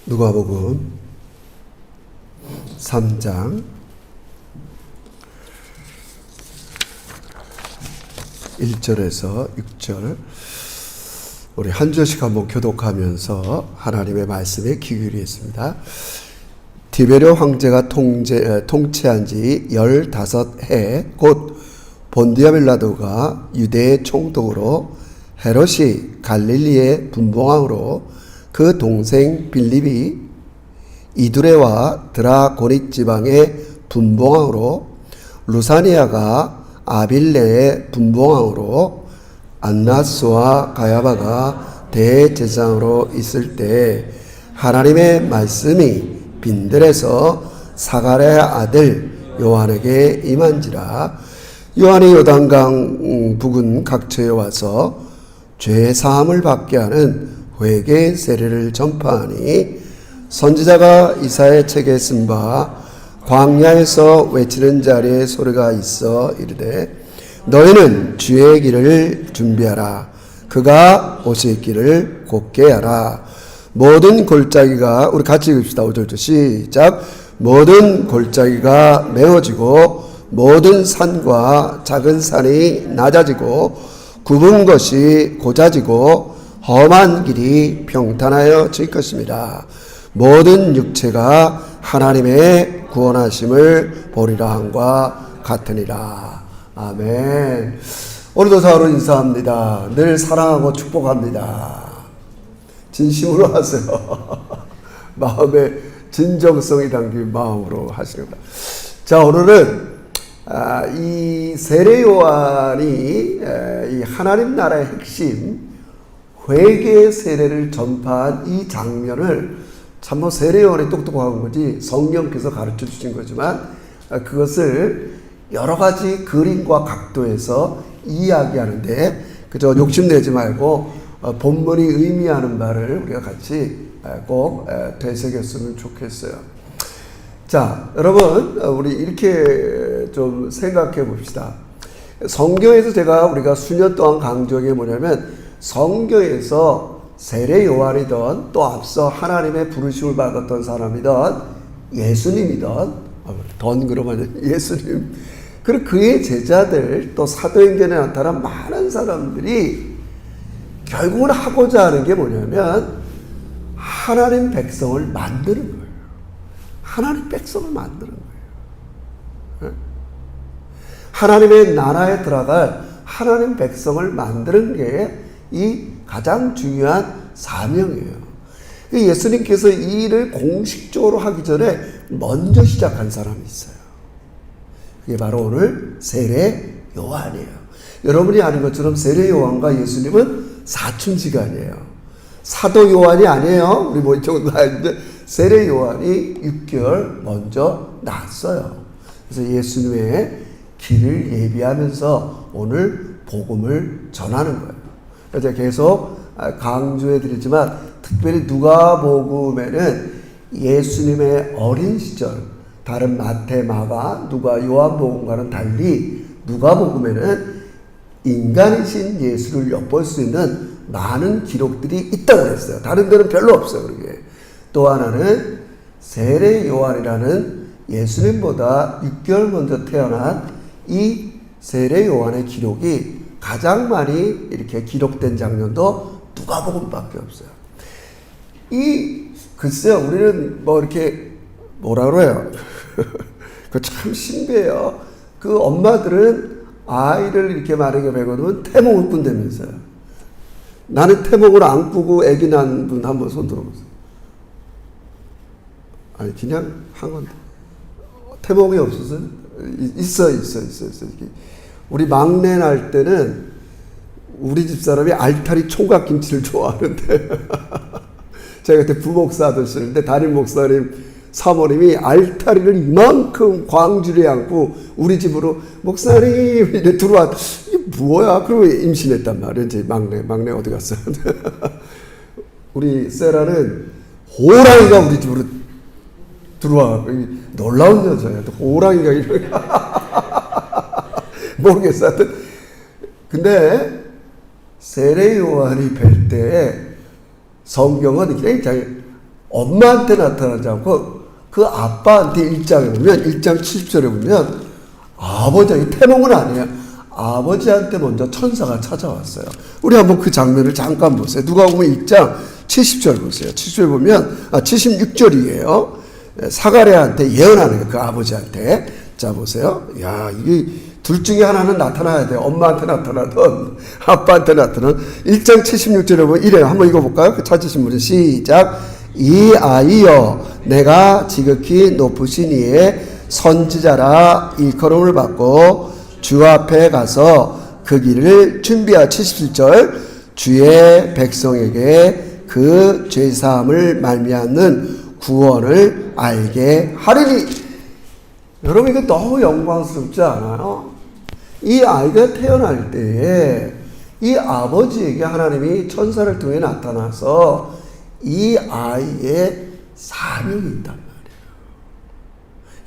누가복음 3장 1절에서 6절 우리 한 절씩 한번 교독하면서 하나님의 말씀에 귀 기울이겠습니다. 디베르 황제가 통치한 지 15해 곧 본디아 빌라도가 유대의 총독으로 헤롯이 갈릴리의 분봉왕으로 그 동생 빌립이 이두레와 드라고닉 지방의 분봉왕으로 루사니아가 아빌레의 분봉왕으로 안나스와 가야바가 대제사장으로 있을 때 하나님의 말씀이 빈들에서 사가랴의 아들 요한에게 임한지라. 요한이 요단강 부근 각처에 와서 죄 사함을 받게 하는 회개 세례를 전파하니 선지자가 이사야 책에 쓴 바 광야에서 외치는 자리에 소리가 있어 이르되 너희는 주의 길을 준비하라. 그가 오실 길을 곧게 하라. 모든 골짜기가, 우리 같이 읽읍시다. 5절부터 시작. 모든 골짜기가 메워지고 모든 산과 작은 산이 낮아지고 굽은 것이 고자지고 험한 길이 평탄하여 질 것입니다. 모든 육체가 하나님의 구원하심을 보리라 함과 같으니라. 아멘. 오늘도 사로 인사합니다. 늘 사랑하고 축복합니다. 진심으로 하세요. 마음에 진정성이 담긴 마음으로 하시는 겁니다. 자, 오늘은 이 세례 요한이 이 하나님 나라의 핵심 회개 세례를 전파한 이 장면을 참 뭐 세례 요한이 똑똑한 거지 성령께서 가르쳐 주신 거지만 그것을 여러 가지 그림과 각도에서 이야기하는데 그저 욕심내지 말고 본문이 의미하는 바를 우리가 같이 꼭 되새겼으면 좋겠어요. 자, 여러분, 우리 이렇게 좀 생각해 봅시다. 성경에서 우리가 수년 동안 강조한 게 뭐냐면 성경에서 세례 요한이든 또 앞서 하나님의 부르심을 받았던 사람이든 예수님이든 그러면 예수님 그리고 그의 제자들 또 사도행전에 나타난 많은 사람들이 결국은 하고자 하는 게 뭐냐면 하나님 백성을 만드는 거예요. 하나님 백성을 만드는 거예요. 하나님의 나라에 들어갈 하나님 백성을 만드는 게 이 가장 중요한 사명이에요. 예수님께서 이 일을 공식적으로 하기 전에 먼저 시작한 사람이 있어요. 그게 바로 오늘 세례 요한이에요. 여러분이 아는 것처럼 세례 요한과 예수님은 사춘지간이에요. 사도 요한이 아니에요. 우리 뭐 이쪽은 다 있는데 세례 요한이 6개월 먼저 낳았어요. 그래서 예수님의 길을 예비하면서 오늘 복음을 전하는 거예요. 제가 계속 강조해 드리지만 특별히 누가복음에는 예수님의 어린 시절 다른 마태, 마가, 누가, 요한복음과는 달리 누가복음에는 인간이신 예수를 엿볼 수 있는 많은 기록들이 있다고 그랬어요. 다른 데는 별로 없어요. 그게. 또 하나는 세례 요한이라는 예수님보다 6개월 먼저 태어난 이 세례 요한의 기록이 가장 많이 이렇게 기록된 장면도 누가복음밖에 없어요. 글쎄요, 우리는 뭐 이렇게 뭐라 그래요? 그 참 신비해요. 그 엄마들은 아이를 이렇게 마르게 배고는 태몽을 꾼다면서요. 나는 태몽을 안 꾸고 아기 낳은 분 한번 손 들어보세요. 아니, 그냥 한 건데. 태몽이 없었어요? 있어. 우리 막내 날 때는 우리 집 사람이 알타리 총각김치를 좋아하는데 제가 그때 부목사 아저씨인데 담임 목사님 사모님이 알타리를 이만큼 광주리에 안고 우리 집으로 목사님 이래 들어와. 이게 뭐야? 그러고 임신했단 말이에요. 이제 막내 어디 갔어요? 우리 세라는 호랑이가 우리 집으로 들어와. 놀라운 여자야. 호랑이가 이렇게 모르겠어. 근데 세례 요한이 뵐 때 성경은 굉장히 엄마한테 나타나지 않고 그 아빠한테 1장에 보면 1장 70절에 보면 아버지, 태몽은 아니에요. 아버지한테 먼저 천사가 찾아왔어요. 우리 한번 그 장면을 잠깐 보세요. 누가 보면 1장 70절 보세요. 70절 보면 76절이에요. 사가랴한테 예언하는 거예요. 그 아버지한테. 자 보세요. 야, 이게 둘 중에 하나는 나타나야 돼요. 엄마한테 나타나든 아빠한테 나타나든. 1장 76절에 보면 이래요. 한번 읽어볼까요? 찾으신 분이 시작. 이 아이여 내가 지극히 높으신 이의 선지자라 일컬음을 받고 주 앞에 가서 그 길을 준비하. 77절 주의 백성에게 그 죄사함을 말미암는 구원을 알게 하리니. 여러분 이거 너무 영광스럽지 않아요? 이 아이가 태어날 때에 이 아버지에게 하나님이 천사를 통해 나타나서 이 아이의 사명이 있단 말이에요.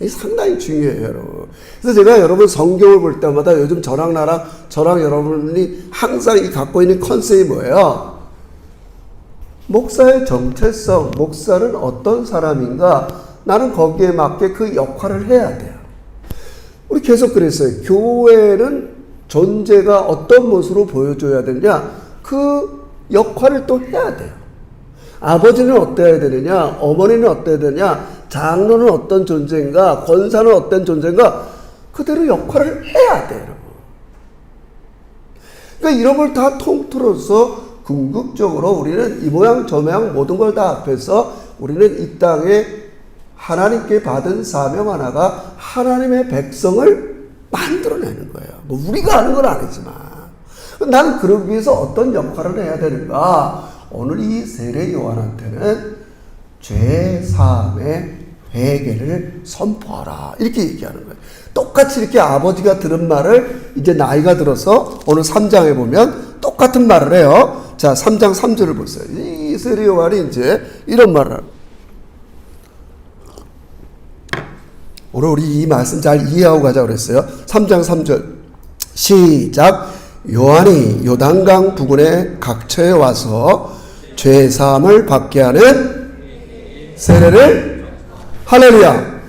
이게 상당히 중요해요, 여러분. 그래서 제가 여러분 성경을 볼 때마다 요즘 저랑 여러분이 항상 갖고 있는 컨셉이 뭐예요? 목사의 정체성, 목사는 어떤 사람인가? 나는 거기에 맞게 그 역할을 해야 돼요. 우리 계속 그랬어요. 교회는 존재가 어떤 모습으로 보여줘야 되느냐? 그 역할을 또 해야 돼요. 아버지는 어때야 되느냐? 어머니는 어때야 되느냐? 장로는 어떤 존재인가? 권사는 어떤 존재인가? 그대로 역할을 해야 돼요. 그러니까 이런 걸 다 통틀어서 궁극적으로 우리는 이 모양 저 모양 모든 걸 다 합해서 우리는 이 땅에 하나님께 받은 사명 하나가 하나님의 백성을 만들어내는 거예요. 뭐 우리가 하는 건 아니지만 나는 그러기 위해서 어떤 역할을 해야 되는가? 오늘 이 세례 요한한테는 죄 사함의 회개를 선포하라 이렇게 얘기하는 거예요. 똑같이 이렇게 아버지가 들은 말을 이제 나이가 들어서 오늘 3장에 보면 똑같은 말을 해요. 자, 3장 3절을 보세요. 이 세례 요한이 이제 이런 말을 하고, 오늘 우리 이 말씀 잘 이해하고 가자 그랬어요. 3장 3절 시작. 요한이 요단강 부근의 각처에 와서 죄 사함을 받게 하는 세례를 할렐루야.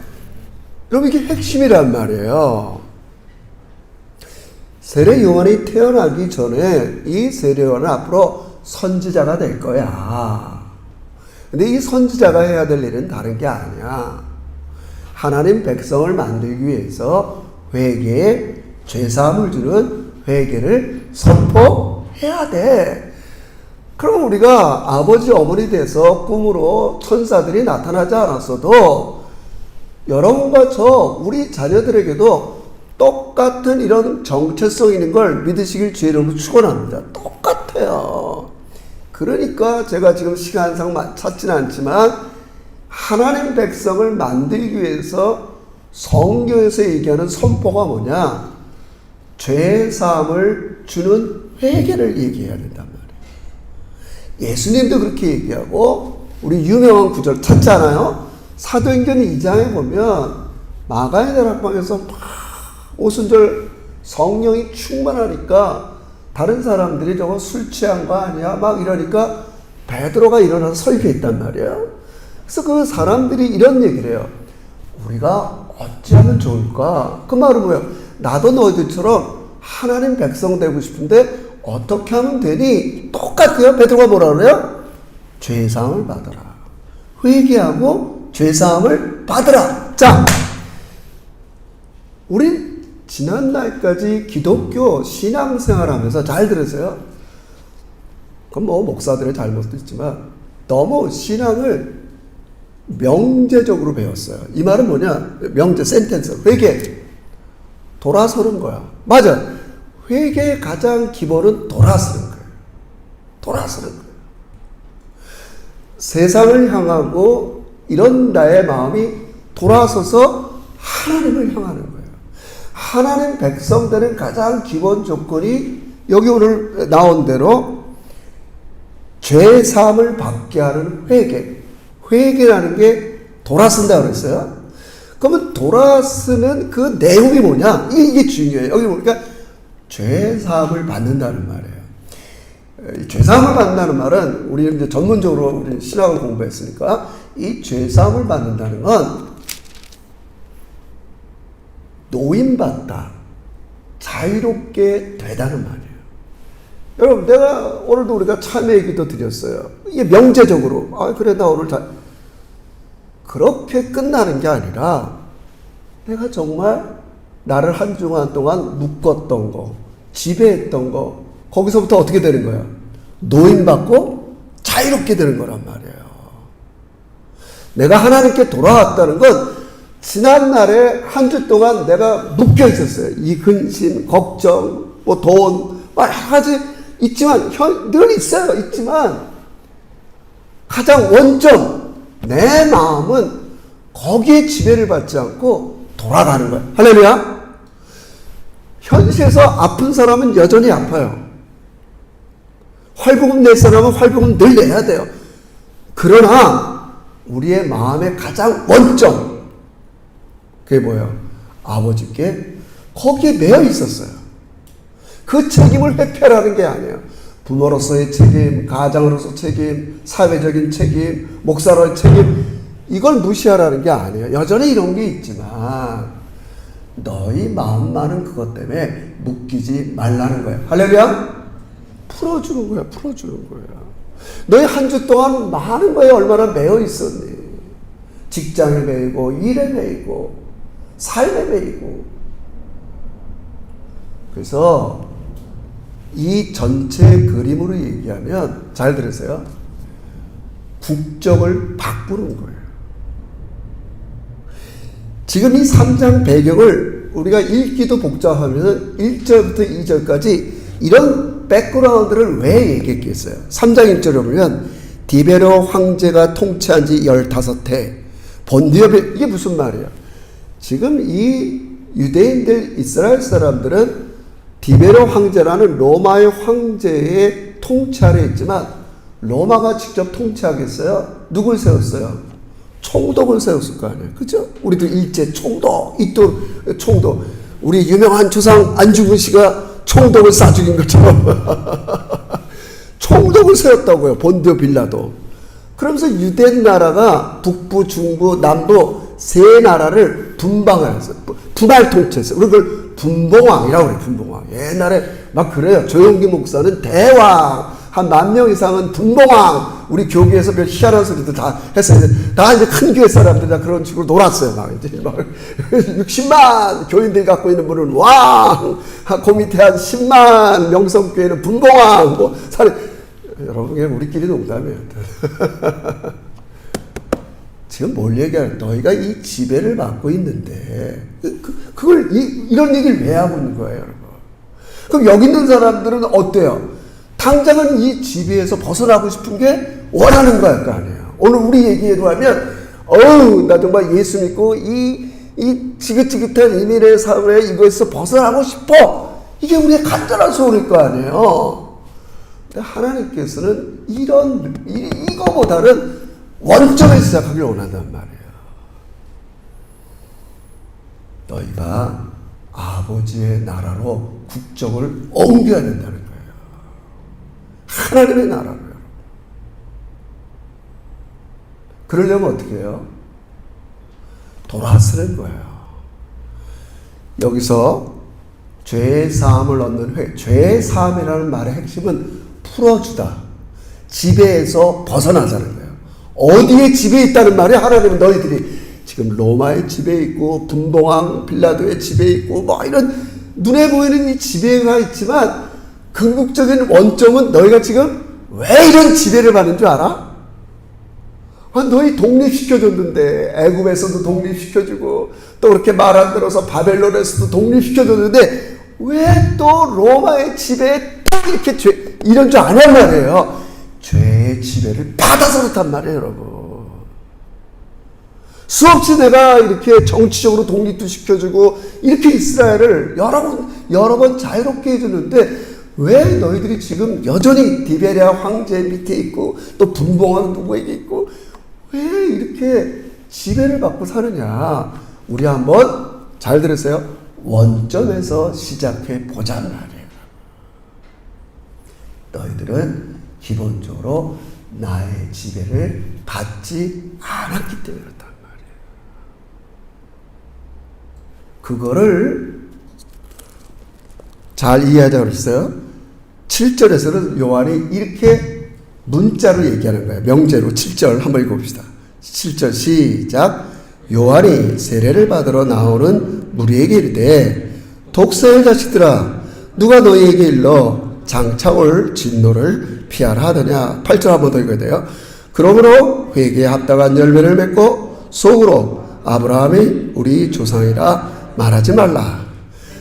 여러분 이게 핵심이란 말이에요. 세례 요한이 태어나기 전에 이 세례 요한은 앞으로 선지자가 될 거야. 근데 이 선지자가 해야 될 일은 다른 게 아니야. 하나님 백성을 만들기 위해서 회개에 죄사함을 주는 회개를 선포해야 돼. 그럼 우리가 아버지 어머니 돼서 꿈으로 천사들이 나타나지 않았어도 여러분과 저 우리 자녀들에게도 똑같은 이런 정체성 있는 걸 믿으시길 주의 이름으로 축원합니다. 똑같아요. 그러니까 제가 지금 시간상 찾지는 않지만 하나님 백성을 만들기 위해서 성경에서 얘기하는 선포가 뭐냐? 죄 사함을 주는 회개를 얘기해야 된단 말이에요. 예수님도 그렇게 얘기하고 우리 유명한 구절 찾잖아요. 사도행전 2장에 보면 마가의 다락방에서 막 오순절 성령이 충만하니까 다른 사람들이 저거 술 취한 거 아니야? 막 이러니까 베드로가 일어나서 설교했단 말이에요. 그래서 그 사람들이 이런 얘기를 해요. 우리가 어찌하면 좋을까? 그 말은 뭐예요? 나도 너희들처럼 하나님 백성 되고 싶은데 어떻게 하면 되니? 똑같아요. 베드로가 뭐라 그래요? 죄사함을 받아라. 회개하고 죄사함을 받으라. 자, 우린 지난날까지 기독교 신앙생활 하면서 잘 들으세요. 그건 뭐 목사들의 잘못도 있지만 너무 신앙을 명제적으로 배웠어요. 이 말은 뭐냐? 명제, 센텐스, 회개. 돌아서는 거야. 맞아. 회개의 가장 기본은 돌아서는 거예요. 돌아서는 거예요. 세상을 향하고 이런 나의 마음이 돌아서서 하나님을 향하는 거예요. 하나님 백성 되는 가장 기본 조건이 여기 오늘 나온 대로 죄 사함을 받게 하는 회개. 회개라는 게 돌아선다 그랬어요. 그러면 돌아서는 그 내용이 뭐냐? 이게 중요해요. 여기 보니까 죄 사함을 받는다는 말이에요. 이 죄사함을 받는다는 말은 우리 이제 전문적으로 우리 신학을 공부했으니까 이 죄사함을 받는다는 건 노임받다, 자유롭게 되다는 말이에요. 여러분, 내가 오늘도 우리가 참회의 기도 드렸어요. 이게 명제적으로 그래 나 오늘 그렇게 끝나는 게 아니라 내가 정말 나를 한 주간 동안 묶었던 거, 지배했던 거, 거기서부터 어떻게 되는 거야? 노임받고 자유롭게 되는 거란 말이에요. 내가 하나님께 돌아왔다는 건 지난날에 한 주 동안 내가 묶여 있었어요. 이 근심, 걱정, 뭐 돈, 여러 가지 있지만, 늘 있어요. 있지만, 가장 원점, 내 마음은 거기에 지배를 받지 않고 돌아가는 거예요. 할렐루야? 현실에서 아픈 사람은 여전히 아파요. 활복음 낼 사람은 활복음 늘 내야 돼요. 그러나 우리의 마음의 가장 원점, 그게 뭐예요? 아버지께 거기에 매여 있었어요. 그 책임을 회피하라는 게 아니에요. 부모로서의 책임, 가장으로서 책임, 사회적인 책임, 목사로의 책임, 이걸 무시하라는 게 아니에요. 여전히 이런 게 있지만 너희 마음만은 그것 때문에 묶이지 말라는 거예요. 할렐루야? 풀어주는 거야. 풀어주는 거야. 너희 한 주 동안 많은 거에 얼마나 매여 있었니? 직장에 매이고, 일에 매이고, 삶에 매이고. 그래서 이 전체 그림으로 얘기하면, 잘 들으세요. 국적을 바꾸는 거예요. 지금 이 3장 배경을 우리가 읽기도 복잡하면 1절부터 2절까지 이런 백그라운드를 왜 얘기했겠어요? 3장 1절에 보면 디베로 황제가 통치한 지 15해 본디업에, 이게 무슨 말이에요? 지금 이 유대인들, 이스라엘 사람들은 디베로 황제라는 로마의 황제의 통치 아래 있지만 로마가 직접 통치하겠어요? 누굴 세웠어요? 총독을 세웠을 거 아니에요. 그죠? 우리도 일제 총독, 이또 총독. 우리 유명한 조상 안중근 씨가 총독을 쏴 죽인 것처럼 총독을 세웠다고요. 본디오 빌라도. 그러면서 유대 나라가 북부, 중부, 남부 세 나라를 분방을 했어요. 분할 통치했어요. 우리 그걸 분봉왕이라고 그래요. 분봉왕. 옛날에 막 그래요. 조용기 목사는 대왕, 한 10,000명 이상은 분봉왕. 우리 교계에서 별 희한한 소리도 다 했어요. 다 이제 큰 교회 사람들이 다 그런 식으로 놀았어요. 막 이제 막 60만 교인들이 갖고 있는 분은 왕, 그 밑에 한 10만 명성교회는 분봉왕. 뭐 여러분 그냥 우리끼리 농담이에요. 지금 뭘 얘기하는? 너희가 이 지배를 받고 있는데 그걸 이런 얘기를 왜 하고 있는 거예요, 여러분? 그럼 여기 있는 사람들은 어때요? 당장은 이 지배에서 벗어나고 싶은 게 원하는 거일 거 아니에요. 오늘 우리 얘기로 하면, 나 정말 예수 믿고 이 지긋지긋한 이민의 삶에 이거에서 벗어나고 싶어. 이게 우리의 간절한 소원일 거 아니에요. 근데 하나님께서는 이거보다는 원점에 시작하길 원한단 말이에요. 너희가 아버지의 나라로 국적을 옮겨야 된다는 거예요. 하나님의 나라로요. 그러려면 어떻게 해요? 돌아서는 거예요. 여기서 죄의 사함을 얻는 회, 죄의 사함이라는 말의 핵심은 풀어주다. 지배에서 벗어나자는 거예요. 어디에 지배에 있다는 말이 하나님은 너희들이 지금 로마의 지배에 있고 분봉왕 빌라도의 지배에 있고 뭐 이런 눈에 보이는 이 지배가 있지만 궁극적인 원점은 너희가 지금 왜 이런 지배를 받는 줄 알아? 너희 독립시켜줬는데 애굽에서도 독립시켜주고 또 그렇게 말 안 들어서 바벨론에서도 독립시켜줬는데 왜 또 로마의 지배에 딱 이렇게 이런 줄 아냔 말이에요. 죄의 지배를 받아서 그렇단 말이에요, 여러분. 수없이 내가 이렇게 정치적으로 독립도 시켜주고 이렇게 이스라엘을 여러 번 자유롭게 해주는데 왜 너희들이 지금 여전히 디베리아 황제 밑에 있고 또 분봉왕 누구에게 있고 왜 이렇게 지배를 받고 사느냐? 우리 한번 잘 들으세요. 원점에서 시작해 보자는 말이에요. 너희들은 기본적으로 나의 지배를 받지 않았기 때문에 그렇단 말이에요. 그거를 잘 이해하자고 그랬어요. 7절에서는 요한이 이렇게 문자로 얘기하는 거예요. 명제로 7절 한번 읽어봅시다. 7절 시작. 요한이 세례를 받으러 나오는 무리에게 이르되 독사의 자식들아 누가 너희에게 일러 장차 올 진노를 피하라 하더냐. 8절 한번 더 읽어야 돼요. 그러므로 회개에 합당한 열매를 맺고 속으로 아브라함이 우리 조상이라 말하지 말라.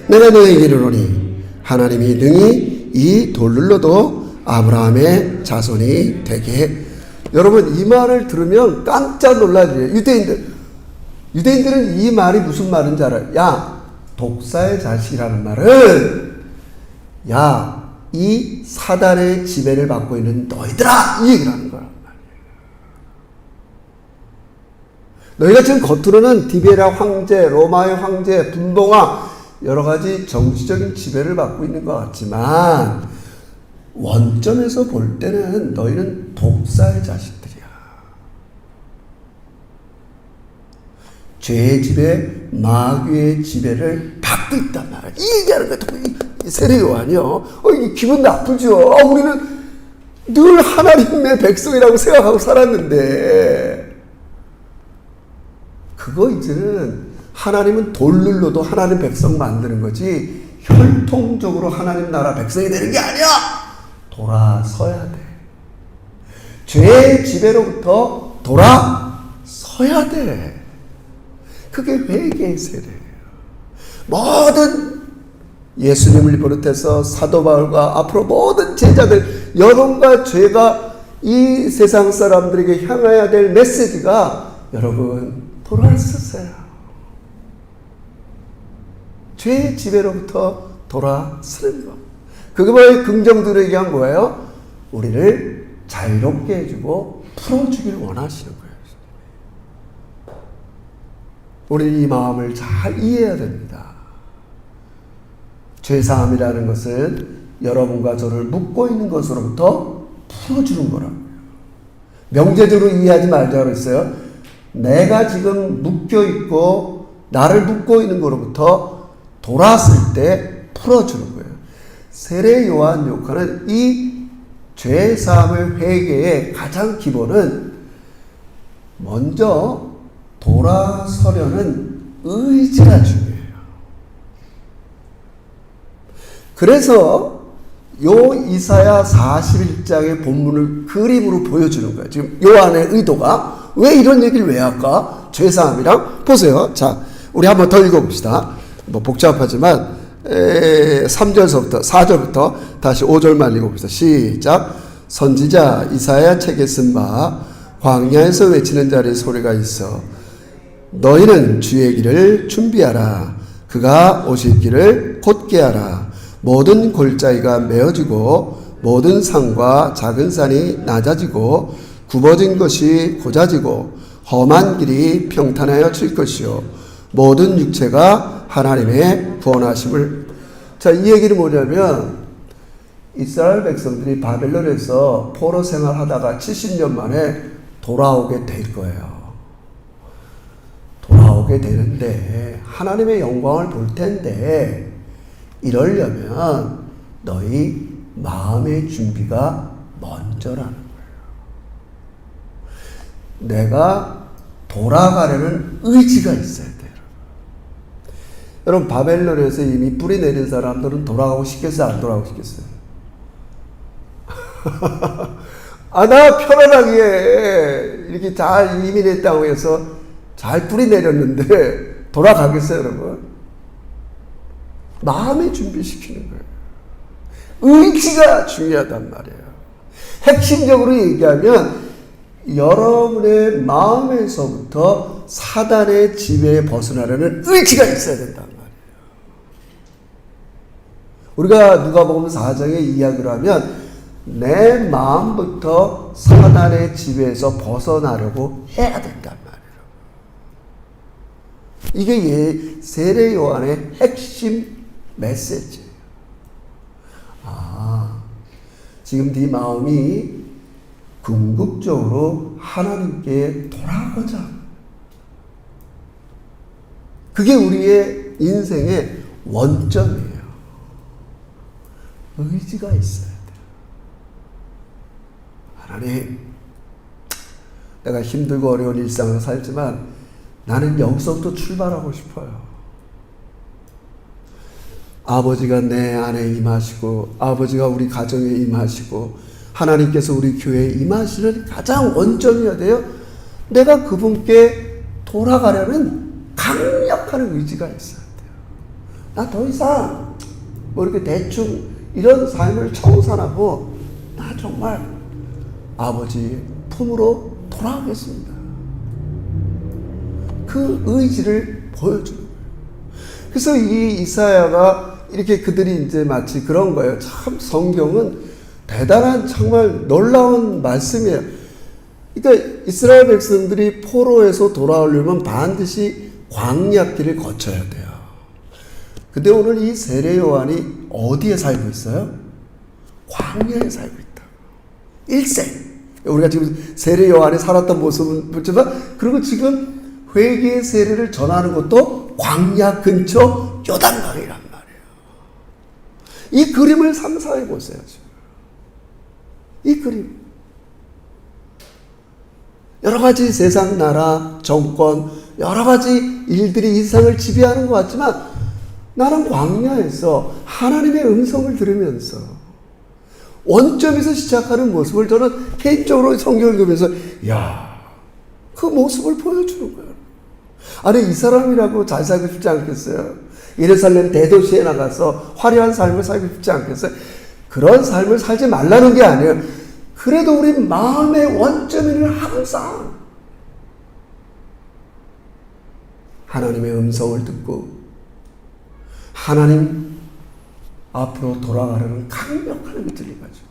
내가 너희에게 이르노니 하나님이 능히 이 돌들로도 아브라함의 자손이 되게. 여러분 이 말을 들으면 깜짝 놀라죠. 유대인들은 이 말이 무슨 말인지 알아요. 야 독사의 자식이라는 말은 야 이 사단의 지배를 받고 있는 너희들아 이 얘기를 하는 거란 말이에요. 너희가 지금 겉으로는 디베라 황제, 로마의 황제, 분봉왕 여러 가지 정치적인 지배를 받고 있는 것 같지만 원점에서 볼 때는 너희는 독사의 자식들이야. 죄의 지배, 마귀의 지배를 받고 있단 말이야. 이 얘기하는 거야. 세례 요한이요. 기분 나쁘죠. 우리는 늘 하나님의 백성이라고 생각하고 살았는데 그거 이제는 하나님은 돌눌러도 하나님 백성 만드는 거지 혈통적으로 하나님 나라 백성이 되는 게 아니야. 돌아서야 돼. 죄의 지배로부터 돌아서야 돼. 그게 회개의 세례예요. 모든 예수님을 비롯해서 사도 바울과 앞으로 모든 제자들 여러분과 죄가 이 세상 사람들에게 향해야 될 메시지가 여러분 돌아서세요. 죄의 지배로부터 돌아서는 것. 그게 뭐예요? 긍정들을 얘기한 거예요. 우리를 자유롭게 해주고 풀어주기를 원하시는 거예요. 우리 이 마음을 잘 이해해야 됩니다. 죄사함이라는 것은 여러분과 저를 묶고 있는 것으로부터 풀어주는 거라고요. 명제적으로 이해하지 말자고 그랬어요. 내가 지금 묶여있고 나를 묶고 있는 것으로부터 돌아왔을 때 풀어주는 거예요. 세례 요한 요한은 이 죄사함의 회개의 가장 기본은 먼저 돌아서려는 의지가 중요해요. 그래서 요 이사야 41장의 본문을 그림으로 보여주는 거예요. 지금 요한의 의도가 왜 이런 얘기를 왜 할까? 죄사함이랑 보세요. 자, 우리 한번 더 읽어봅시다. 뭐 복잡하지만 3절서부터 4절부터 다시 5절만 읽어봅시다. 시작. 선지자 이사야 책에 쓴 바 광야에서 외치는 자의 소리가 있어 너희는 주의 길을 준비하라. 그가 오실 길을 곧게 하라. 모든 골짜기가 메어지고 모든 산과 작은 산이 낮아지고 굽어진 것이 고자지고 험한 길이 평탄하여질 것이요 모든 육체가 하나님의 구원하심을. 자, 이 얘기는 뭐냐면 이스라엘 백성들이 바벨론에서 포로 생활하다가 70년 만에 돌아오게 될 거예요. 돌아오게 되는데 하나님의 영광을 볼 텐데 이러려면 너희 마음의 준비가 먼저라는 거예요. 내가 돌아가려는 의지가 있어야 돼요. 여러분 바벨론에서 이미 뿌리 내린 사람들은 돌아가고 싶겠어요? 안 돌아가고 싶겠어요? 나 편안하게 이렇게 잘 이민했다고 해서 잘 뿌리 내렸는데 돌아가겠어요, 여러분? 마음의 준비시키는 거예요. 의지가 중요하단 말이에요. 핵심적으로 얘기하면 여러분의 마음에서부터 사단의 지배에 벗어나려는 의지가 있어야 된단 말이에요. 우리가 누가복음 4장의 이야기를 하면 내 마음부터 사단의 지배에서 벗어나려고 해야 된단 말이에요. 이게 세례 요한의 핵심 메시지예요. 지금 네 마음이 궁극적으로 하나님께 돌아가고자. 그게 우리의 인생의 원점이에요. 의지가 있어야 돼요. 하나님, 내가 힘들고 어려운 일상을 살지만 나는 여기서부터 출발하고 싶어요. 아버지가 내 안에 임하시고 아버지가 우리 가정에 임하시고 하나님께서 우리 교회에 임하시는 가장 원점이어야 돼요. 내가 그분께 돌아가려는 강력한 의지가 있어야 돼요. 나 더 이상 뭐 이렇게 대충 이런 삶을 청산하고 나 정말 아버지 품으로 돌아가겠습니다. 그 의지를 보여주는 거예요. 그래서 이 이사야가 이렇게 그들이 이제 마치 그런 거예요. 참 성경은 대단한 정말 놀라운 말씀이에요. 그러니까 이스라엘 백성들이 포로에서 돌아오려면 반드시 광야길을 거쳐야 돼요. 근데 오늘 이 세례 요한이 어디에 살고 있어요? 광야에 살고 있다. 일생. 우리가 지금 세례 요한이 살았던 모습을 보지만, 그리고 지금 회개의 세례를 전하는 것도 광야 근처 요단강이란 말이에요. 이 그림을 상상해 보세요. 이 그림. 여러 가지 세상 나라, 정권, 여러 가지 일들이 이 세상을 지배하는 것 같지만 나는 광야에서 하나님의 음성을 들으면서 원점에서 시작하는 모습을 저는 개인적으로 성경을 읽으면서 그 모습을 보여주는 거예요. 아니, 이 사람이라고 잘 살고 싶지 않겠어요? 예루살렘 대도시에 나가서 화려한 삶을 살고 싶지 않겠어요? 그런 삶을 살지 말라는 게 아니에요. 그래도 우리 마음의 원점에는 항상 하나님의 음성을 듣고 하나님 앞으로 돌아가려는 강력한 의지를 가지고,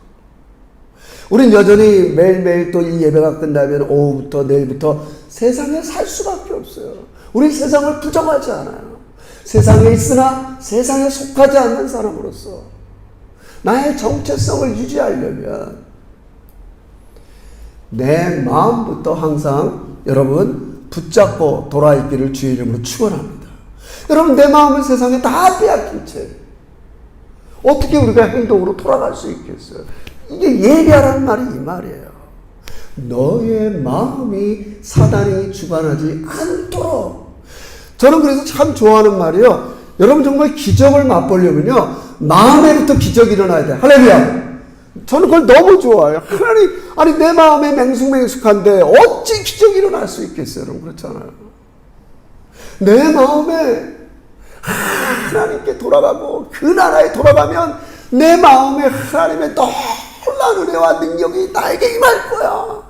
우린 여전히 매일매일 또 이 예배가 끝나면 오후부터 내일부터 세상에 살 수밖에 없어요. 우린 세상을 부정하지 않아요. 세상에 있으나 세상에 속하지 않는 사람으로서 나의 정체성을 유지하려면 내 마음부터 항상 여러분 붙잡고 돌아있기를 주의 이름으로 축원합니다. 여러분, 내 마음을 세상에 다 빼앗긴 채 어떻게 우리가 행동으로 돌아갈 수 있겠어요? 이게 예배하라는 말이 이 말이에요. 너의 마음이 사단이 주관하지 않도록. 저는 그래서 참 좋아하는 말이요. 여러분 정말 기적을 맛보려면요, 마음에부터 기적이 일어나야 돼요. 할렐루야. 저는 그걸 너무 좋아해요. 하나님, 아니 내 마음에 맹숙맹숙한데 어찌 기적이 일어날 수 있겠어요? 여러분 그렇잖아요. 내 마음에 하나님께 돌아가고 그 나라에 돌아가면 내 마음에 하나님의 놀라운 은혜와 능력이 나에게 임할 거야.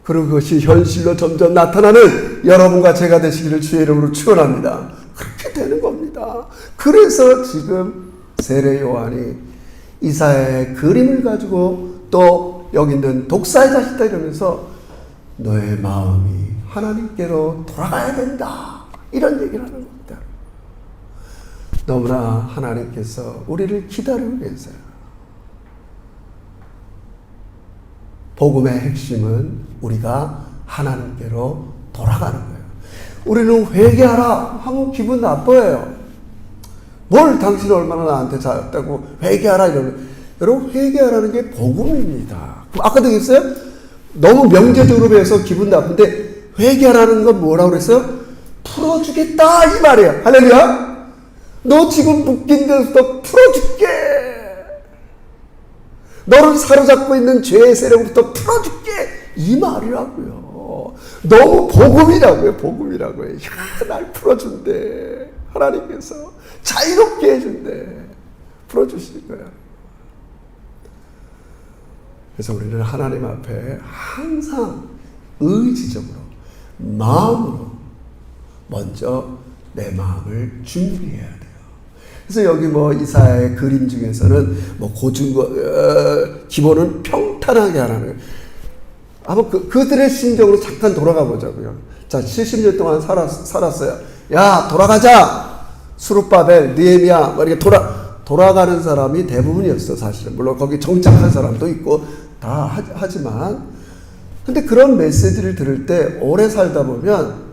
그리고 그것이 현실로 점점 나타나는 여러분과 제가 되시기를 주의 이름으로 축원합니다. 그렇게 되는 겁니다. 그래서 지금 세례 요한이 이사야의 그림을 가지고 또 여기 있는 독사의 자식다 이러면서 너의 마음이 하나님께로 돌아가야 된다, 이런 얘기를 하는 겁니다. 너무나 하나님께서 우리를 기다리고 계세요. 복음의 핵심은 우리가 하나님께로 돌아가는 거예요. 우리는 회개하라 하면 기분 나빠요. 뭘 당신이 얼마나 나한테 잘했다고 회개하라 이러면, 여러분 회개하라는 게 복음입니다. 아까도 얘기했어요? 너무 명제적으로 배워서 기분 나쁜데 회개하라는 건 뭐라고 그랬어요? 풀어주겠다 이 말이에요. 할렐루야. 너 지금 묶인 데서부터 풀어줄게. 너를 사로잡고 있는 죄의 세력부터 풀어줄게 이 말이라고요. 너무 복음이라고요. 복음이라고요. 날 풀어준대. 하나님께서 자유롭게 해준대. 풀어주실 거야. 그래서 우리는 하나님 앞에 항상 의지적으로 마음으로 먼저 내 마음을 준비해야 돼요. 그래서 여기 뭐 이사야의 그림 중에서는 뭐 기본은 평탄하게 하라는 거예요. 한번 그들의 심정으로 잠깐 돌아가 보자고요. 자, 70년 동안 살았어요. 야, 돌아가자. 수룹바벨, 느헤미야, 뭐 이렇게 돌아가는 사람이 대부분이었어, 사실은. 물론 거기 정착한 사람도 있고 다 하지만. 근데 그런 메시지를 들을 때 오래 살다 보면,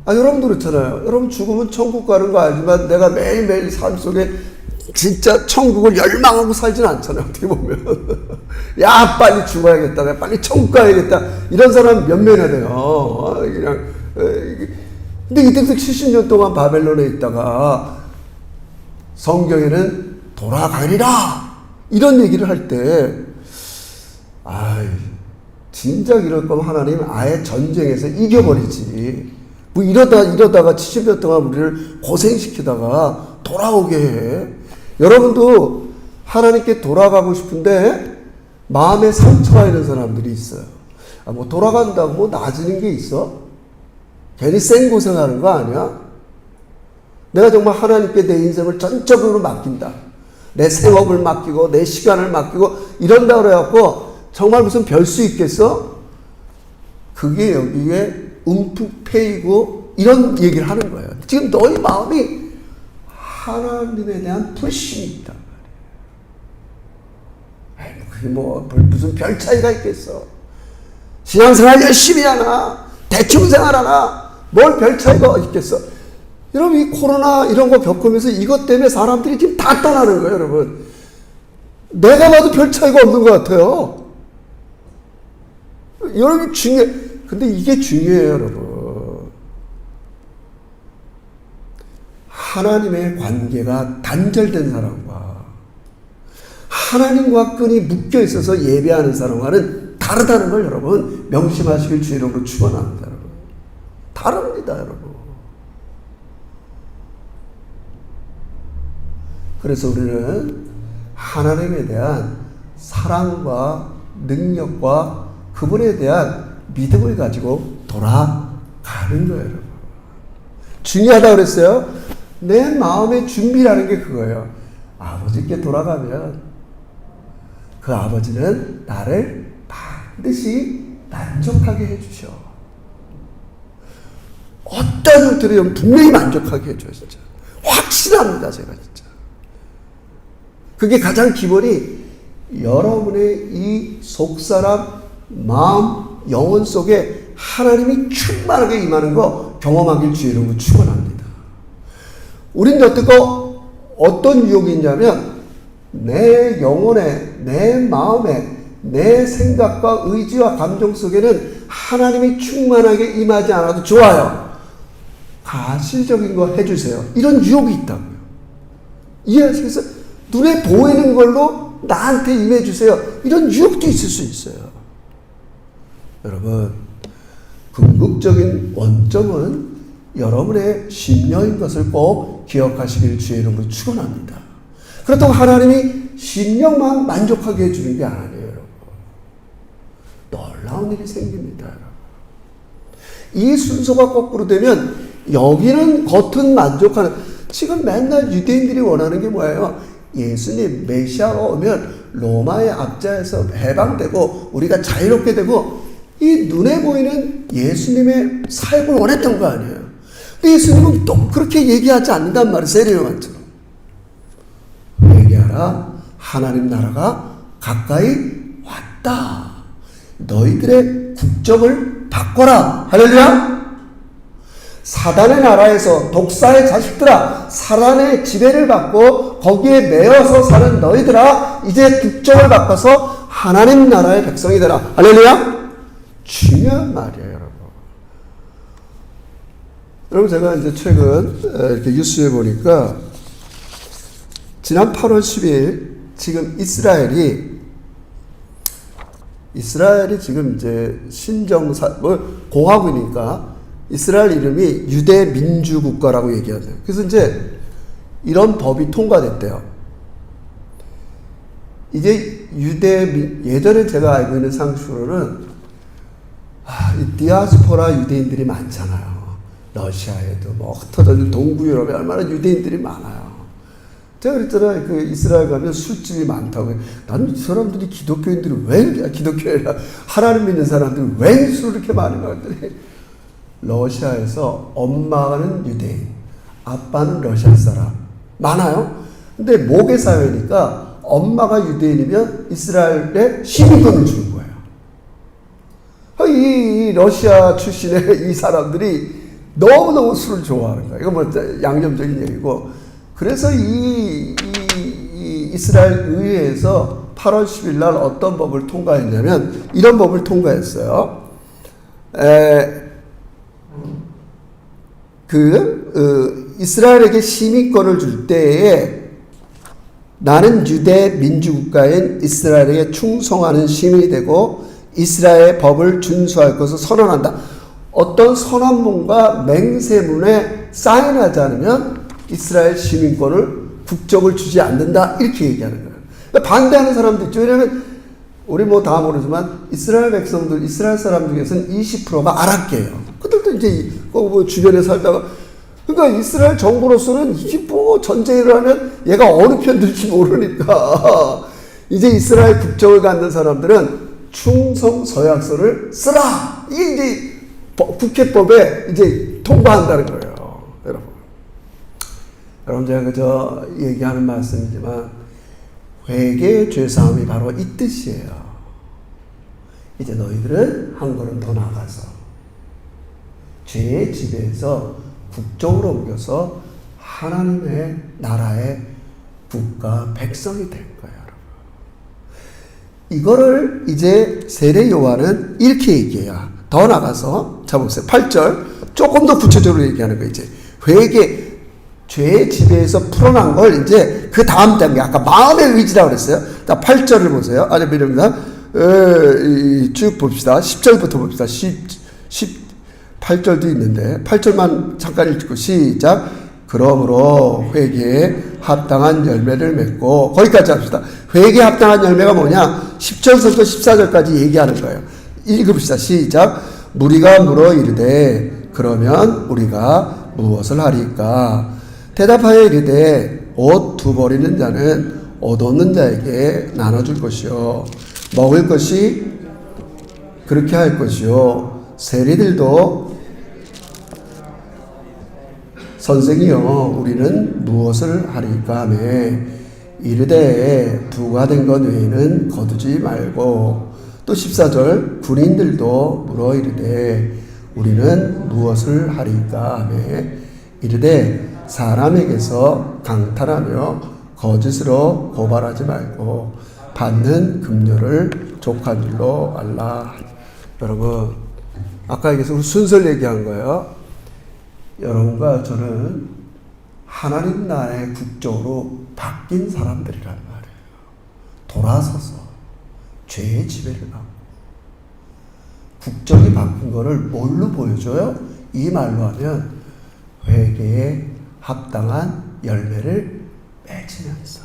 여러분도 그렇잖아요. 여러분 죽으면 천국 가는 거 알지만 내가 매일매일 삶 속에 진짜 천국을 열망하고 살진 않잖아요, 어떻게 보면. 야, 빨리 죽어야겠다. 빨리 천국 가야겠다. 이런 사람 몇 명이나 돼요. 근데 이때부터 70년 동안 바벨론에 있다가 성경에는 돌아가리라 이런 얘기를 할 때, 진작 이럴 거면 하나님 아예 전쟁에서 이겨버리지. 뭐 이러다가 70년 동안 우리를 고생시키다가 돌아오게 해. 여러분도 하나님께 돌아가고 싶은데 마음에 상처가 있는 사람들이 있어요. 뭐 돌아간다고 뭐 나아지는 게 있어? 괜히 생고생하는 거 아니야? 내가 정말 하나님께 내 인생을 전적으로 맡긴다. 내 생업을 맡기고 내 시간을 맡기고 이런다 그래갖고 정말 무슨 별 수 있겠어? 그게 여기에 움푹 패이고 이런 얘기를 하는 거예요. 지금 너희 마음이 하나님에 대한 불신이 있단 말이에요. 그게 뭐 무슨 별 차이가 있겠어? 신앙생활 열심히 하나? 대충 생활하나? 뭘 별 차이가 있겠어? 여러분, 이 코로나 이런 거 겪으면서 이것 때문에 사람들이 지금 다 떠나는 거예요, 여러분. 내가 봐도 별 차이가 없는 것 같아요. 여러분, 근데 이게 중요해요, 여러분. 하나님의 관계가 단절된 사람과 하나님과 끈이 묶여 있어서 예배하는 사람과는 다르다는 걸 여러분 명심하시길 주의 이름으로 축원합니다, 여러분. 다릅니다, 여러분. 그래서 우리는 하나님에 대한 사랑과 능력과 그분에 대한 믿음을 가지고 돌아가는 거예요, 여러분. 중요하다고 그랬어요. 내 마음의 준비라는 게 그거예요. 아버지께 돌아가면 그 아버지는 나를 반드시 만족하게 해주셔. 어떤 형태로 분명히 만족하게 해줘요, 진짜. 확실합니다, 제가 진짜. 그게 가장 기본이 여러분의 이 속사람, 마음, 영혼 속에 하나님이 충만하게 임하는 거 경험하길 주의 이름으로 축원합니다. 우린 여태껏 어떤 유혹이 있냐면 내 영혼에, 내 마음에, 내 생각과 의지와 감정 속에는 하나님이 충만하게 임하지 않아도 좋아요. 가시적인 거 해주세요. 이런 유혹이 있다고요. 이해하시겠어요? 눈에 보이는 걸로 나한테 임해주세요. 이런 유혹도 있을 수 있어요. 여러분, 궁극적인 원점은 여러분의 심령인 것을 꼭 기억하시길 주의 이름으로 축원합니다. 그렇다고 하나님이 심령만 만족하게 해주는 게 아니에요, 여러분. 놀라운 일이 생깁니다, 여러분. 이 순서가 거꾸로 되면 여기는 겉은 만족하는, 지금 맨날 유대인들이 원하는 게 뭐예요? 예수님 메시아가 오면 로마의 압제에서 해방되고 우리가 자유롭게 되고 이 눈에 보이는 예수님의 사역을 원했던 거 아니에요. 근데 예수님은 또 그렇게 얘기하지 않는단 말이에요. 세례요한처럼. 얘기하라. 하나님 나라가 가까이 왔다. 너희들의 국적을 바꿔라. 할렐루야. 사단의 나라에서 독사의 자식들아, 사단의 지배를 받고 거기에 매여서 사는 너희들아, 이제 국적을 바꿔서 하나님 나라의 백성이 되라. 할렐루야. 중요한 말이에요, 여러분. 여러분, 제가 이제 최근 이렇게 뉴스에 보니까 지난 8월 10일 지금 이스라엘이 지금 이제 공화국이니까 이스라엘 이름이 유대 민주 국가라고 얘기하세요. 그래서 이제 이런 법이 통과됐대요. 이제 예전에 제가 알고 있는 상식으로는 이 디아스포라 유대인들이 많잖아요. 러시아에도 뭐 흩어져 있는 동구 유럽에 얼마나 유대인들이 많아요. 제가 그랬잖아요. 그 이스라엘 가면 술집이 많다고. 나는 이 사람들이 기독교인들이 왜 기독교인이라 하나님 믿는 사람들이 왜 술을 이렇게 많이 먹었더니 러시아에서 엄마는 유대인, 아빠는 러시아 사람 많아요. 근데 모계 사회니까 엄마가 유대인이면 이스라엘에 시민권을 주는 거예요. 이 러시아 출신의 이 사람들이 너무너무 술을 좋아하는 거예요. 이거 뭐 양념적인 얘기고. 그래서 이 이스라엘 의회에서 8월 10일 날 어떤 법을 통과했냐면 이런 법을 통과했어요. 이스라엘에게 시민권을 줄 때에 나는 유대 민주국가인 이스라엘에게 충성하는 시민이 되고 이스라엘의 법을 준수할 것을 선언한다. 어떤 선언문과 맹세문에 사인하지 않으면 이스라엘 시민권을 국적을 주지 않는다 이렇게 얘기하는 거예요. 그러니까 반대하는 사람도 있죠. 왜냐하면 우리 뭐 다 모르지만 이스라엘 백성들, 이스라엘 사람 중에서는 20%가 아랍계예요. 그들도 이제 뭐 주변에 살다가 그러니까 이스라엘 정부로서는 이게 뭐 전쟁을 하면 얘가 어느 편 들지 모르니까 이제 이스라엘 국적을 갖는 사람들은 충성 서약서를 쓰라. 이게 이제 국회법에 이제 통과한다는 거예요, 여러분. 여러분 제가 그저 얘기하는 말씀이지만 회개의 죄사함이 바로 이 뜻이에요. 이제 너희들은 한 걸음 더 나가서 죄의 지배에서 국적으로 옮겨서 하나님의 나라의 국가 백성이 될 거예요, 여러분. 이거를 이제 세례 요한은 이렇게 얘기해요. 더 나가서 자 보세요. 8절 조금 더 구체적으로 얘기하는 거예요. 이제 회개 죄의 지배에서 풀어난 걸 이제 그 다음 단계 아까 마음의 의지라고 그랬어요. 자 8절을 보세요. 아니 미릅니다. 쭉 봅시다. 10절부터 봅시다. 18절도 있는데 8절만 잠깐 읽고 시작. 그러므로 회개에 합당한 열매를 맺고 거기까지 합시다. 회개에 합당한 열매가 뭐냐? 10절부터 14절까지 얘기하는 거예요. 읽읍시다. 시작. 무리가 물어 이르되 그러면 우리가 무엇을 하리까? 대답하여 이르되 옷 두 벌이는 자는 옷 없는 자에게 나눠줄 것이요 먹을 것이 그렇게 할 것이요 세리들도 선생이여 우리는 무엇을 하리까 하며 이르되 부가 된 것 외에는 거두지 말고 또 14절 군인들도 물어 이르되 우리는 무엇을 하리까 하며 이르되 사람에게서 강탈하며 거짓으로 고발하지 말고 받는 급료를 족한 줄로 알라. 여러분 아까 계속 순서를 얘기한 거예요. 여러분과 저는 하나님 나라의 국적으로 바뀐 사람들이란 말이에요. 돌아서서 죄의 지배를 받고 국적이 바뀐 거를 뭘로 보여줘요? 이 말로 하면 회개에 합당한 열매를 맺으면서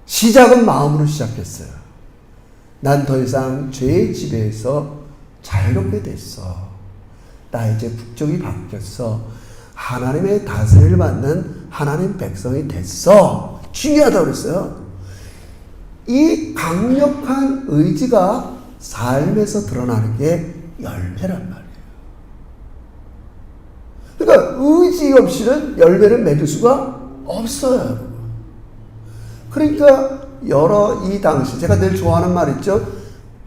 시작은 마음으로 시작했어요. 난 더 이상 죄의 지배에서 자유롭게 됐어. 나 이제 국적이 바뀌었어. 하나님의 다스림을 받는 하나님 백성이 됐어. 중요하다고 그랬어요. 이 강력한 의지가 삶에서 드러나는 게 열매란 말이에요. 그러니까 의지 없이는 열매를 맺을 수가 없어요. 그러니까 이 당시 제가 늘 좋아하는 말 있죠.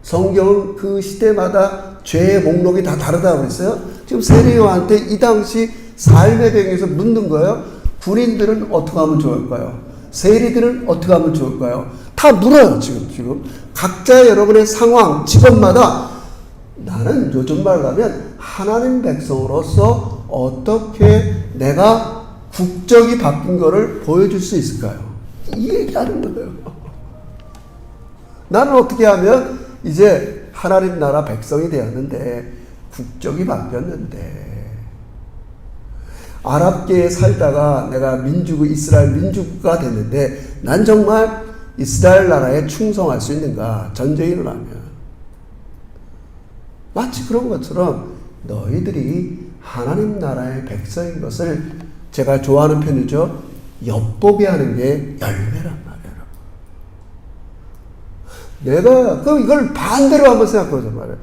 성경은 그 시대마다 죄의 목록이 다 다르다고 그랬어요. 지금 세례요한한테 이 당시 삶의 배경에서 묻는 거예요. 군인들은 어떻게 하면 좋을까요? 세리들은 어떻게 하면 좋을까요? 다 물어요. 지금 각자 여러분의 상황, 직업마다 나는 요즘 말로 하면 하나님 백성으로서 어떻게 내가 국적이 바뀐 거를 보여줄 수 있을까요? 이 얘기하는 거예요. 나는 어떻게 하면 이제 하나님 나라 백성이 되었는데 국적이 바뀌었는데 아랍계에 살다가 내가 이스라엘 민주국가 됐는데 난 정말 이스라엘 나라에 충성할 수 있는가? 전쟁이 일어나면 마치 그런 것처럼 너희들이 하나님 나라의 백성인 것을 제가 좋아하는 편이죠. 엿보게 하는 게 열매란 말이에요. 내가 그럼 이걸 반대로 한번 생각해보자 말이에요.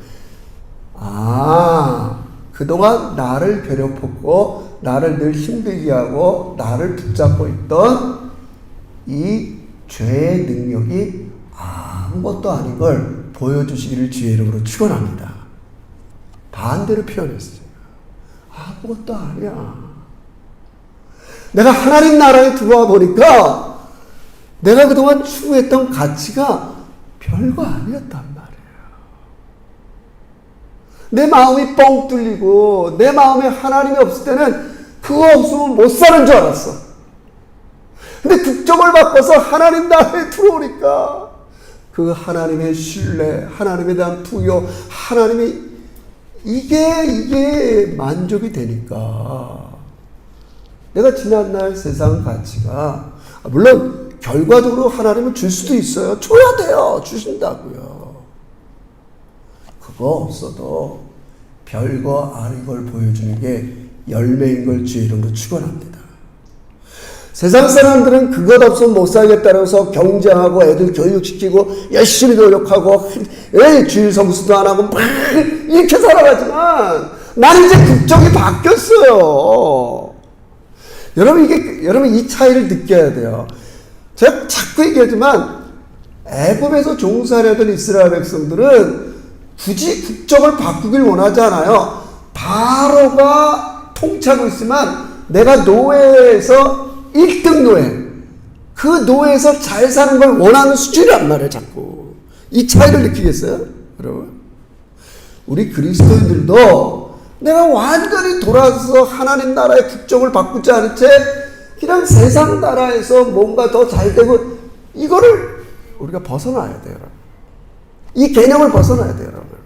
그동안 나를 괴롭혔고 나를 늘 힘들게 하고 나를 붙잡고 있던 이 죄의 능력이 아무것도 아닌 걸 보여주시기를 주의 이름으로 축원합니다. 반대로 표현했어요. 아무것도 아니야. 내가 하나님 나라에 들어와 보니까 내가 그동안 추구했던 가치가 별거 아니었단 말이에요. 내 마음이 뻥 뚫리고 내 마음에 하나님이 없을 때는 그거 없으면 못 사는 줄 알았어. 근데 국적을 바꿔서 하나님 나라에 들어오니까 그 하나님의 신뢰, 하나님에 대한 부여, 하나님이 이게 만족이 되니까 내가 지난날 세상 가치가 물론 결과적으로 하나님은 줄 수도 있어요. 줘야 돼요. 주신다고요. 그거 없어도 별거 아닌 걸 보여주는 게 열매인 걸 주의 이름으로 축원합니다. 세상 사람들은 그것 없으면 못 살겠다면서 경쟁하고 애들 교육시키고 열심히 노력하고 주일 성수도 안 하고 막 이렇게 살아가지만 나는 이제 국적이 바뀌었어요. 여러분 이 차이를 느껴야 돼요. 제가 자꾸 얘기하지만 애굽에서 종살이하던 이스라엘 백성들은 굳이 국적을 바꾸길 원하지 않아요. 바로가 통치하고 있으면 내가 노예에서 1등 노예, 그 노예에서 잘 사는 걸 원하는 수준이란 말이에요. 자꾸 이 차이를 느끼겠어요? 여러분, 우리 그리스도인들도 내가 완전히 돌아서 하나님 나라의 국적을 바꾸지 않은 채 그냥 세상 나라에서 뭔가 더 잘되고 이거를 우리가 벗어나야 돼요. 여러분. 이 개념을 벗어나야 돼요. 여러분.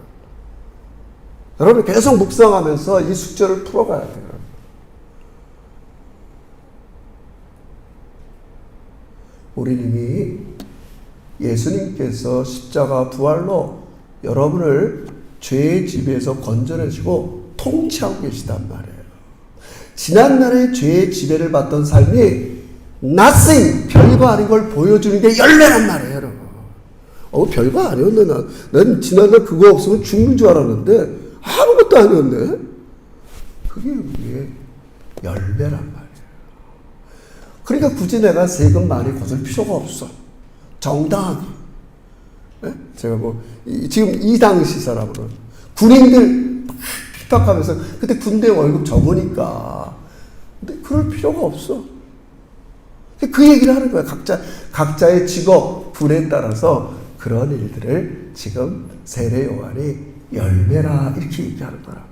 여러분 계속 묵상하면서 이 숙제를 풀어가야 돼요. 우리는 이미 예수님께서 십자가 부활로 여러분을 죄의 지배에서 건져내시고 통치하고 계시단 말이에요. 지난날의 죄의 지배를 받던 삶이 nothing, 별거 아닌 걸 보여주는 게 열매란 말이에요, 여러분. 별거 아니었네. 난 지난날 그거 없으면 죽는 줄 알았는데 아무것도 아니었네. 그게 우리의 열매란 말이에요. 그러니까 굳이 내가 세금 많이 거둘 필요가 없어. 정당하게. 네? 제가 지금 이 당시 사람으로는 군인들 핍박하면서 그때 군대 월급 적으니까. 근데 그럴 필요가 없어. 그 얘기를 하는 거야. 각자의 직업, 분에 따라서 그런 일들을 지금 세례 요한이 열매라 이렇게 얘기하는 거란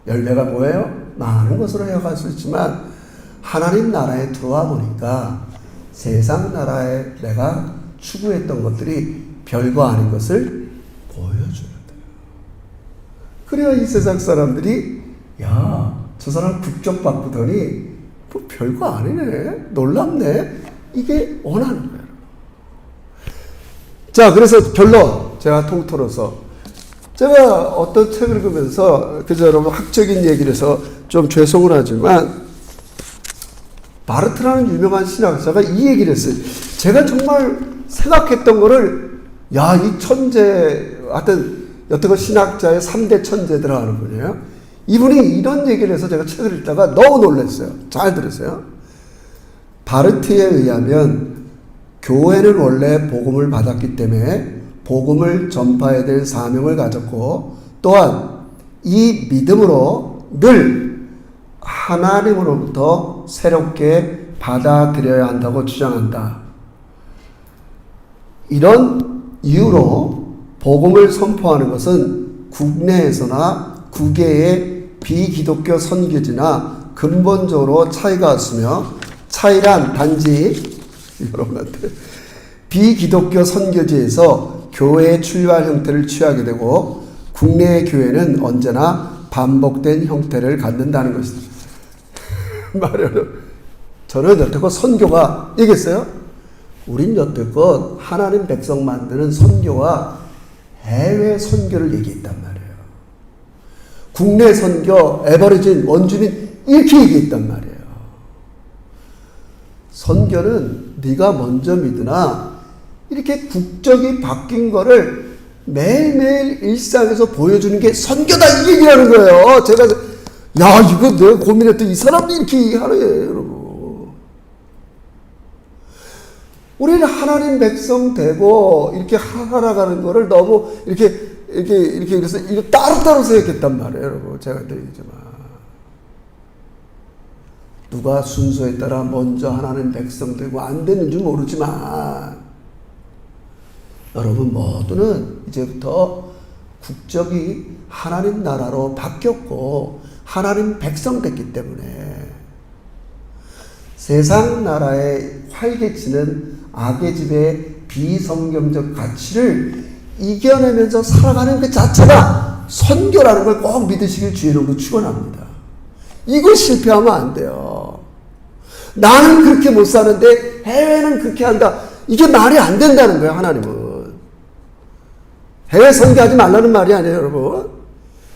말이에요. 열매가 뭐예요? 많은 것으로 해갈 수 있지만 하나님 나라에 들어와 보니까 세상 나라에 내가 추구했던 것들이 별거 아닌 것을 보여주는 거예요. 그래야 이 세상 사람들이 저 사람 국적 바꾸더니 뭐 별거 아니네, 놀랍네, 이게 원하는 거예요. 자, 그래서 결론 제가 통틀어서 제가 어떤 책을 읽으면서 그저 여러분 학적인 얘기를 해서 좀 죄송은 하지만 바르트라는 유명한 신학자가 이 얘기를 했어요. 제가 정말 생각했던 거를 이 천재, 하여튼 여태껏 신학자의 3대 천재들 하는 분이에요. 이분이 이런 얘기를 해서 제가 책을 읽다가 너무 놀랐어요. 잘 들으세요. 바르트에 의하면 교회는 원래 복음을 받았기 때문에 복음을 전파해야 될 사명을 가졌고 또한 이 믿음으로 늘 하나님으로부터 새롭게 받아들여야 한다고 주장한다. 이런 이유로 복음을 선포하는 것은 국내에서나 국외의 비기독교 선교지나 근본적으로 차이가 없으며 차이란 단지 여러분한테 비기독교 선교지에서 교회의 출발 형태를 취하게 되고 국내의 교회는 언제나 반복된 형태를 갖는다는 것입니다. 말하는 저는 여태껏 선교가 얘기했어요. 우린 여태껏 하나님 백성 만드는 선교와 해외 선교를 얘기했단 말이에요. 국내 선교, 에버리진, 원주민 이렇게 얘기했단 말이에요. 선교는 네가 먼저 믿으나 이렇게 국적이 바뀐 거를 매일매일 일상에서 보여주는 게 선교다 이 얘기라는 거예요. 제가 야 이거 내가 고민했더니 이 사람도 이렇게 하네 여러분. 우리는 하나님 백성 되고 이렇게 살아가는 거를 너무 이렇게 그래서 이거 따로따로 생각했단 말이에요, 여러분. 제가 드리지만 누가 순서에 따라 먼저 하나님 백성 되고 안 되는 줄 모르지만 여러분 모두는 이제부터 국적이 하나님 나라로 바뀌었고 하나님 백성 됐기 때문에 세상 나라에 활개치는 악의 집의 비성경적 가치를 이겨내면서 살아가는 그 자체가 선교라는 걸 꼭 믿으시길 주의 이름으로 축원합니다. 이거 실패하면 안 돼요. 나는 그렇게 못 사는데 해외는 그렇게 한다. 이게 말이 안 된다는 거예요, 하나님은. 해외 선교하지 말라는 말이 아니에요, 여러분.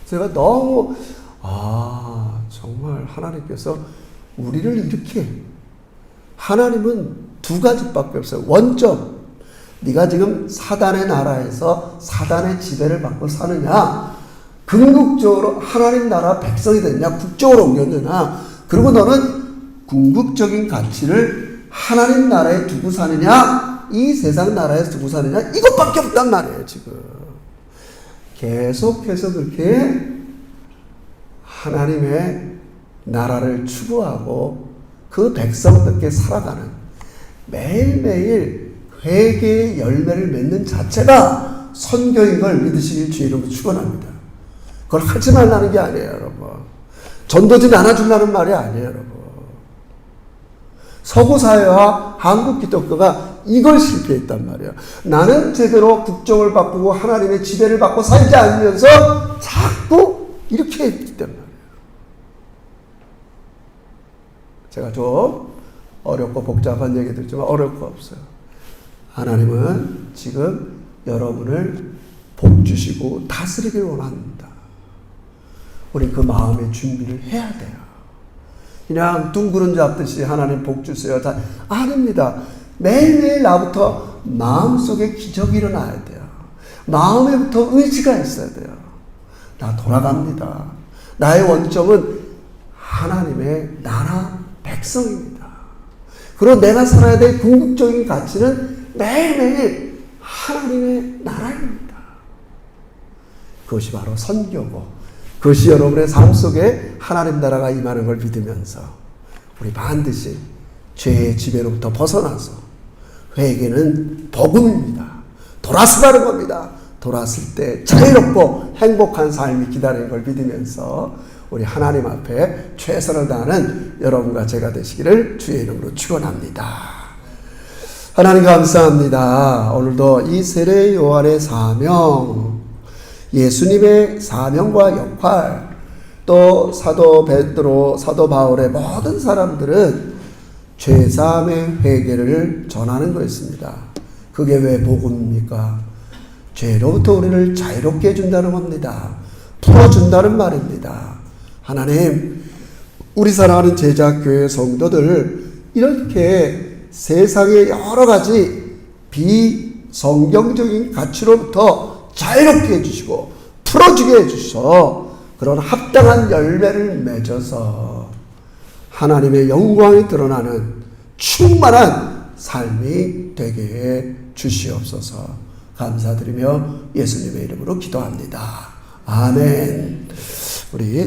제가 너무 정말 하나님께서 우리를 이렇게 하나님은 두 가지밖에 없어요. 원점, 네가 지금 사단의 나라에서 사단의 지배를 받고 사느냐, 궁극적으로 하나님 나라 백성이 됐냐, 국적으로 옮겼느냐, 그리고 너는 궁극적인 가치를 하나님 나라에 두고 사느냐, 이 세상 나라에 두고 사느냐, 이것밖에 없단 말이에요, 지금. 계속해서 그렇게 하나님의 나라를 추구하고 그 백성답게 살아가는 매일매일 회개의 열매를 맺는 자체가 선교인 걸 믿으시길 주의 이름으로 축원합니다. 그걸 하지 말라는 게 아니에요, 여러분. 전도지 나눠주려는 말이 아니에요, 여러분. 서구사회와 한국 기독교가 이걸 실패했단 말이에요. 나는 제대로 국정을 바꾸고 하나님의 지배를 받고 살지 않으면서 자꾸 이렇게 했기 때문에. 제가 좀 어렵고 복잡한 얘기들 좀 어려울 거 없어요. 하나님은 지금 여러분을 복 주시고 다스리길 원합니다. 우리 그 마음의 준비를 해야 돼요. 그냥 둥그런 잡듯이 하나님 복 주세요. 아닙니다. 매일매일 나부터 마음속에 기적이 일어나야 돼요. 마음에부터 의지가 있어야 돼요. 나 돌아갑니다. 나의 원점은 하나님의 나라 백성입니다. 그리고 내가 살아야 될 궁극적인 가치는 매일매일 하나님의 나라입니다. 그것이 바로 선교고, 그것이 여러분의 삶 속에 하나님 나라가 임하는 걸 믿으면서 우리 반드시 죄의 지배로부터 벗어나서, 회개는 복음입니다. 돌아서라는 겁니다. 돌아섰을 때 자유롭고 행복한 삶이 기다리는 걸 믿으면서 우리 하나님 앞에 최선을 다하는 여러분과 제가 되시기를 주의 이름으로 축원합니다. 하나님 감사합니다. 오늘도 이 세례 요한의 사명, 예수님의 사명과 역할, 또 사도 베드로, 사도 바울의 모든 사람들은 죄사함의 회개를 전하는 것입니다. 그게 왜 복음입니까? 죄로부터 우리를 자유롭게 해준다는 겁니다. 풀어준다는 말입니다. 하나님, 우리 사랑하는 제자교회 성도들 이렇게 세상의 여러 가지 비성경적인 가치로부터 자유롭게 해주시고 풀어주게 해주셔서 그런 합당한 열매를 맺어서 하나님의 영광이 드러나는 충만한 삶이 되게 해 주시옵소서. 감사드리며 예수님의 이름으로 기도합니다. 아멘. 우리